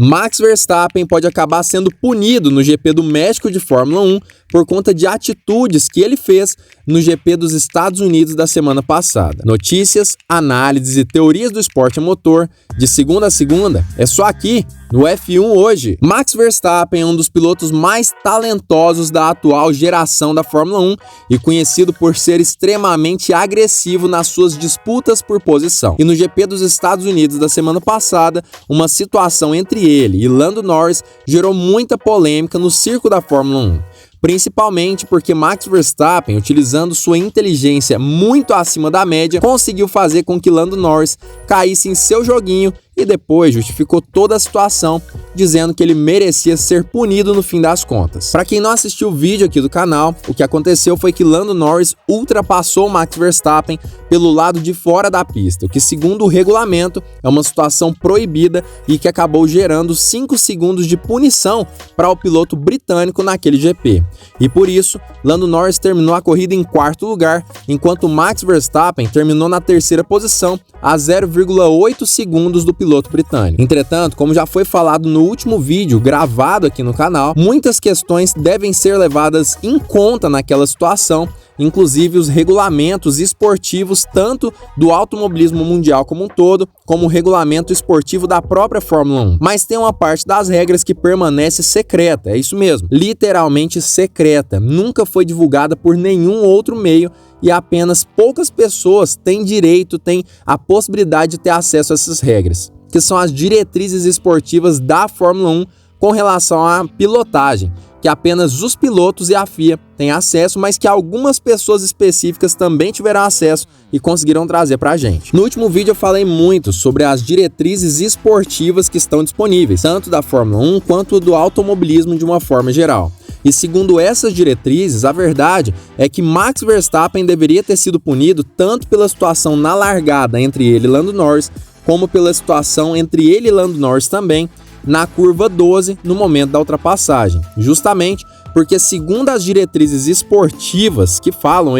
Max Verstappen pode acabar sendo punido no GP do México de Fórmula 1 por conta de atitudes que ele fez no GP dos Estados Unidos da semana passada. Notícias, análises e teorias do esporte a motor, de segunda a segunda, é só aqui no F1 Hoje. Max Verstappen é um dos pilotos mais talentosos da atual geração da Fórmula 1 e conhecido por ser extremamente agressivo nas suas disputas por posição. E no GP dos Estados Unidos da semana passada, uma situação entre ele e Lando Norris gerou muita polêmica no circo da Fórmula 1. Principalmente porque Max Verstappen, utilizando sua inteligência muito acima da média, conseguiu fazer com que Lando Norris caísse em seu joguinho e depois justificou toda a situação, dizendo que ele merecia ser punido no fim das contas. Para quem não assistiu o vídeo aqui do canal, o que aconteceu foi que Lando Norris ultrapassou Max Verstappen pelo lado de fora da pista, o que, segundo o regulamento, é uma situação proibida e que acabou gerando 5 segundos de punição para o piloto britânico naquele GP. E por isso, Lando Norris terminou a corrida em 4º lugar, enquanto Max Verstappen terminou na 3ª posição, a 0,8 segundos do piloto britânico. Entretanto, como já foi falado no último vídeo gravado aqui no canal, muitas questões devem ser levadas em conta naquela situação, inclusive os regulamentos esportivos tanto do automobilismo mundial como um todo, como o regulamento esportivo da própria Fórmula 1. Mas tem uma parte das regras que permanece secreta, é isso mesmo, literalmente secreta, nunca foi divulgada por nenhum outro meio e apenas poucas pessoas têm a possibilidade de ter acesso a essas regras, que são as diretrizes esportivas da Fórmula 1 com relação à pilotagem, que apenas os pilotos e a FIA têm acesso, mas que algumas pessoas específicas também tiveram acesso e conseguiram trazer pra gente. No último vídeo eu falei muito sobre as diretrizes esportivas que estão disponíveis, tanto da Fórmula 1 quanto do automobilismo de uma forma geral. E segundo essas diretrizes, a verdade é que Max Verstappen deveria ter sido punido tanto pela situação na largada entre ele e Lando Norris, como pela situação entre ele e Lando Norris também, na curva 12, no momento da ultrapassagem. Justamente porque, segundo as diretrizes esportivas que falam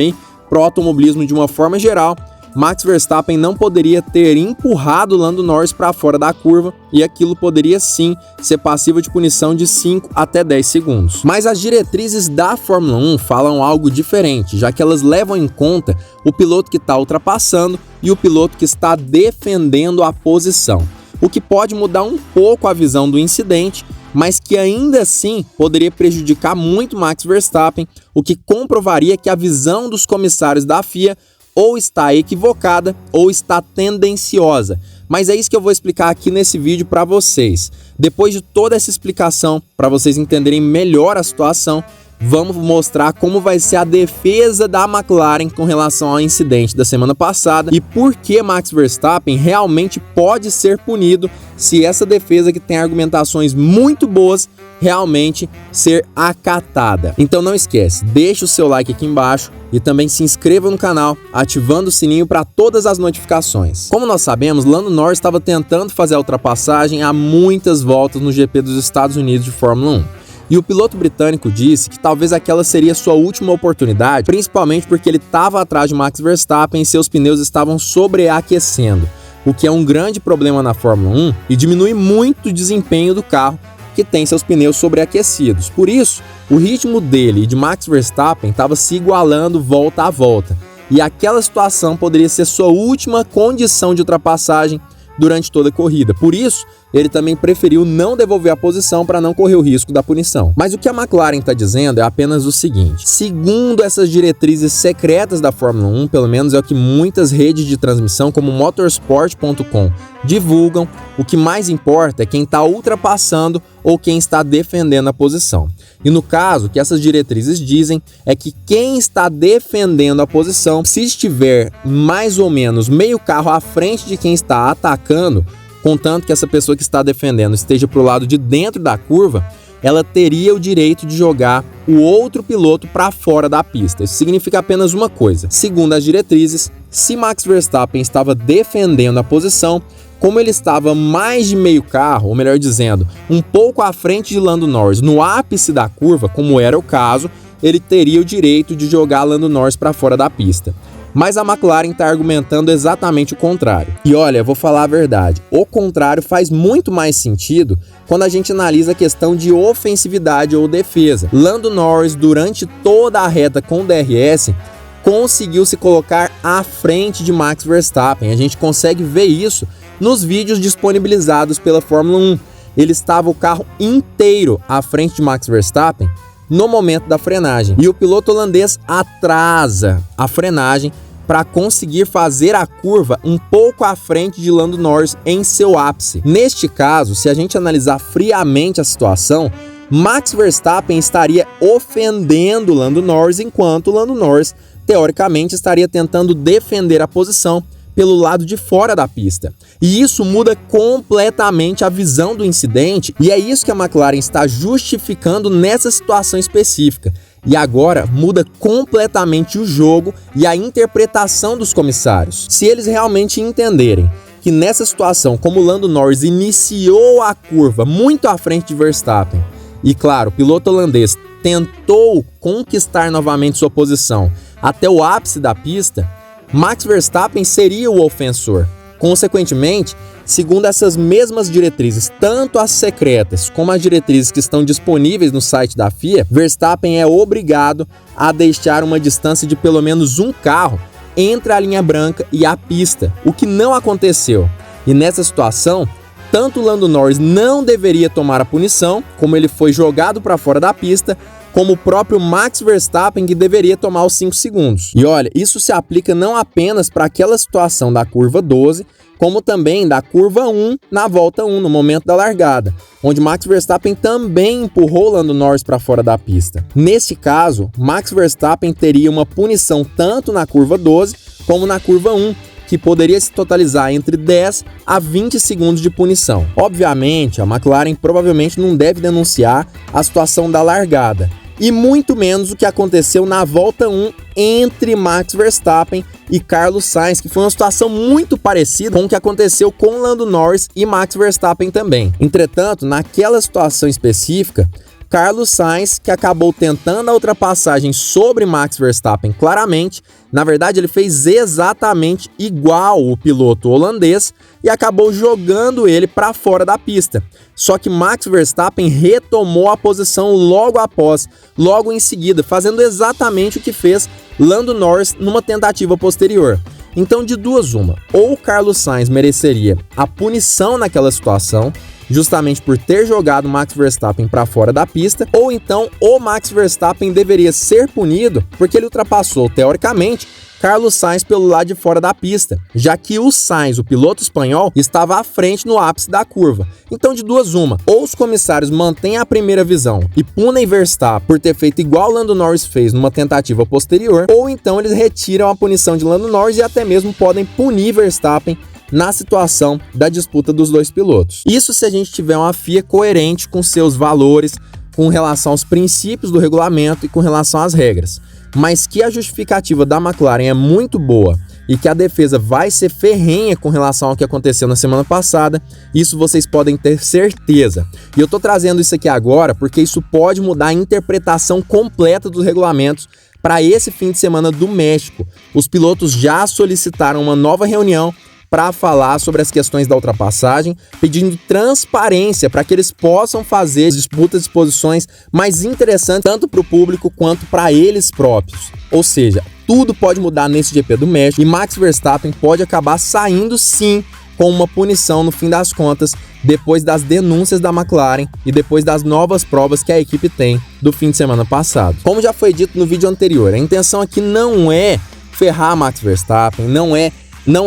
pro automobilismo de uma forma geral, Max Verstappen não poderia ter empurrado Lando Norris para fora da curva e aquilo poderia sim ser passível de punição de 5 até 10 segundos. Mas as diretrizes da Fórmula 1 falam algo diferente, já que elas levam em conta o piloto que está ultrapassando e o piloto que está defendendo a posição, o que pode mudar um pouco a visão do incidente, mas que ainda assim poderia prejudicar muito Max Verstappen, o que comprovaria que a visão dos comissários da FIA ou está equivocada ou está tendenciosa. Mas é isso que eu vou explicar aqui nesse vídeo para vocês. Depois de toda essa explicação, para vocês entenderem melhor a situação, vamos mostrar como vai ser a defesa da McLaren com relação ao incidente da semana passada e por que Max Verstappen realmente pode ser punido se essa defesa, que tem argumentações muito boas, realmente ser acatada. Então não esquece, deixa o seu like aqui embaixo e também se inscreva no canal, ativando o sininho para todas as notificações. Como nós sabemos, Lando Norris estava tentando fazer a ultrapassagem há muitas voltas no GP dos Estados Unidos de Fórmula 1. E o piloto britânico disse que talvez aquela seria sua última oportunidade, principalmente porque ele estava atrás de Max Verstappen e seus pneus estavam sobreaquecendo, o que é um grande problema na Fórmula 1 e diminui muito o desempenho do carro que tem seus pneus sobreaquecidos. Por isso, o ritmo dele e de Max Verstappen estava se igualando volta a volta, e aquela situação poderia ser sua última condição de ultrapassagem durante toda a corrida. Por isso, ele também preferiu não devolver a posição para não correr o risco da punição. Mas o que a McLaren está dizendo é apenas o seguinte: segundo essas diretrizes secretas da Fórmula 1, pelo menos é o que muitas redes de transmissão como motorsport.com divulgam, o que mais importa é quem está ultrapassando ou quem está defendendo a posição. E no caso, o que essas diretrizes dizem é que quem está defendendo a posição, se estiver mais ou menos meio carro à frente de quem está atacando, contanto que essa pessoa que está defendendo esteja para o lado de dentro da curva, ela teria o direito de jogar o outro piloto para fora da pista. Isso significa apenas uma coisa: segundo as diretrizes, se Max Verstappen estava defendendo a posição, como ele estava mais de meio carro, ou melhor dizendo, um pouco à frente de Lando Norris no ápice da curva, como era o caso, ele teria o direito de jogar Lando Norris para fora da pista. Mas a McLaren está argumentando exatamente o contrário. E olha, vou falar a verdade, o contrário faz muito mais sentido quando a gente analisa a questão de ofensividade ou defesa. Lando Norris, durante toda a reta com o DRS, conseguiu se colocar à frente de Max Verstappen. A gente consegue ver isso nos vídeos disponibilizados pela Fórmula 1. Ele estava o carro inteiro à frente de Max Verstappen no momento da frenagem. E o piloto holandês atrasa a frenagem para conseguir fazer a curva um pouco à frente de Lando Norris em seu ápice. Neste caso, se a gente analisar friamente a situação, Max Verstappen estaria ofendendo Lando Norris, enquanto Lando Norris, teoricamente, estaria tentando defender a posição pelo lado de fora da pista. E isso muda completamente a visão do incidente, e é isso que a McLaren está justificando nessa situação específica. E agora muda completamente o jogo e a interpretação dos comissários. Se eles realmente entenderem que nessa situação, como Lando Norris iniciou a curva muito à frente de Verstappen, e claro, o piloto holandês tentou conquistar novamente sua posição até o ápice da pista, Max Verstappen seria o ofensor. Consequentemente, segundo essas mesmas diretrizes, tanto as secretas como as diretrizes que estão disponíveis no site da FIA, Verstappen é obrigado a deixar uma distância de pelo menos um carro entre a linha branca e a pista, o que não aconteceu. E nessa situação, tanto Lando Norris não deveria tomar a punição, como ele foi jogado para fora da pista, como o próprio Max Verstappen, que deveria tomar os 5 segundos. E olha, isso se aplica não apenas para aquela situação da curva 12, como também da curva 1 na volta 1, no momento da largada, onde Max Verstappen também empurrou Lando Norris para fora da pista. Nesse caso, Max Verstappen teria uma punição tanto na curva 12 como na curva 1, que poderia se totalizar entre 10 a 20 segundos de punição. Obviamente, a McLaren provavelmente não deve denunciar a situação da largada, e muito menos o que aconteceu na volta 1 entre Max Verstappen e Carlos Sainz, que foi uma situação muito parecida com o que aconteceu com Lando Norris e Max Verstappen também. Entretanto, naquela situação específica, Carlos Sainz, que acabou tentando a ultrapassagem sobre Max Verstappen claramente, na verdade ele fez exatamente igual o piloto holandês e acabou jogando ele para fora da pista. Só que Max Verstappen retomou a posição logo após, logo em seguida, fazendo exatamente o que fez Lando Norris numa tentativa posterior. Então, de duas uma, ou Carlos Sainz mereceria a punição naquela situação, justamente por ter jogado Max Verstappen para fora da pista, ou então o Max Verstappen deveria ser punido porque ele ultrapassou, teoricamente, Carlos Sainz pelo lado de fora da pista, já que o Sainz, o piloto espanhol, estava à frente no ápice da curva. Então, de duas uma, ou os comissários mantêm a primeira visão e punem Verstappen por ter feito igual Lando Norris fez numa tentativa posterior, ou então eles retiram a punição de Lando Norris e até mesmo podem punir Verstappen na situação da disputa dos dois pilotos. Isso se a gente tiver uma FIA coerente com seus valores, com relação aos princípios do regulamento e com relação às regras. Mas que a justificativa da McLaren é muito boa e que a defesa vai ser ferrenha com relação ao que aconteceu na semana passada, isso vocês podem ter certeza. E eu tô trazendo isso aqui agora porque isso pode mudar a interpretação completa dos regulamentos para esse fim de semana do México. Os pilotos já solicitaram uma nova reunião para falar sobre as questões da ultrapassagem, pedindo transparência para que eles possam fazer disputas de posições mais interessantes tanto para o público quanto para eles próprios. Ou seja, tudo pode mudar nesse GP do México e Max Verstappen pode acabar saindo sim com uma punição no fim das contas, depois das denúncias da McLaren e depois das novas provas que a equipe tem do fim de semana passado. Como já foi dito no vídeo anterior, a intenção aqui não é ferrar Max Verstappen, não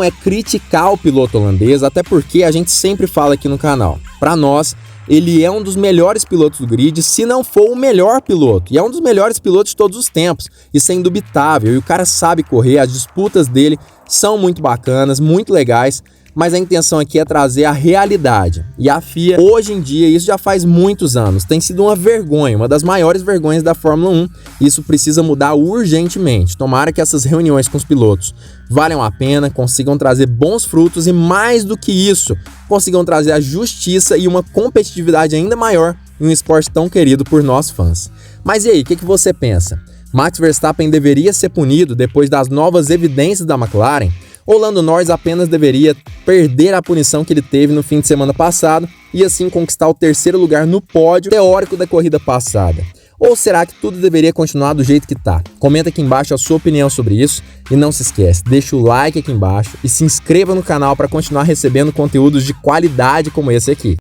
é criticar o piloto holandês, até porque a gente sempre fala aqui no canal. Para nós, ele é um dos melhores pilotos do grid, se não for o melhor piloto. E é um dos melhores pilotos de todos os tempos. Isso é indubitável. E o cara sabe correr, as disputas dele são muito bacanas, muito legais. Mas a intenção aqui é trazer a realidade. E a FIA, hoje em dia, isso já faz muitos anos, tem sido uma vergonha, uma das maiores vergonhas da Fórmula 1. Isso precisa mudar urgentemente. Tomara que essas reuniões com os pilotos valham a pena, consigam trazer bons frutos e, mais do que isso, consigam trazer a justiça e uma competitividade ainda maior em um esporte tão querido por nós fãs. Mas e aí, o que você pensa? Max Verstappen deveria ser punido depois das novas evidências da McLaren, ou Lando Norris apenas deveria perder a punição que ele teve no fim de semana passado e assim conquistar o terceiro lugar no pódio teórico da corrida passada? Ou será que tudo deveria continuar do jeito que tá? Comenta aqui embaixo a sua opinião sobre isso e não se esquece, deixa o like aqui embaixo e se inscreva no canal para continuar recebendo conteúdos de qualidade como esse aqui.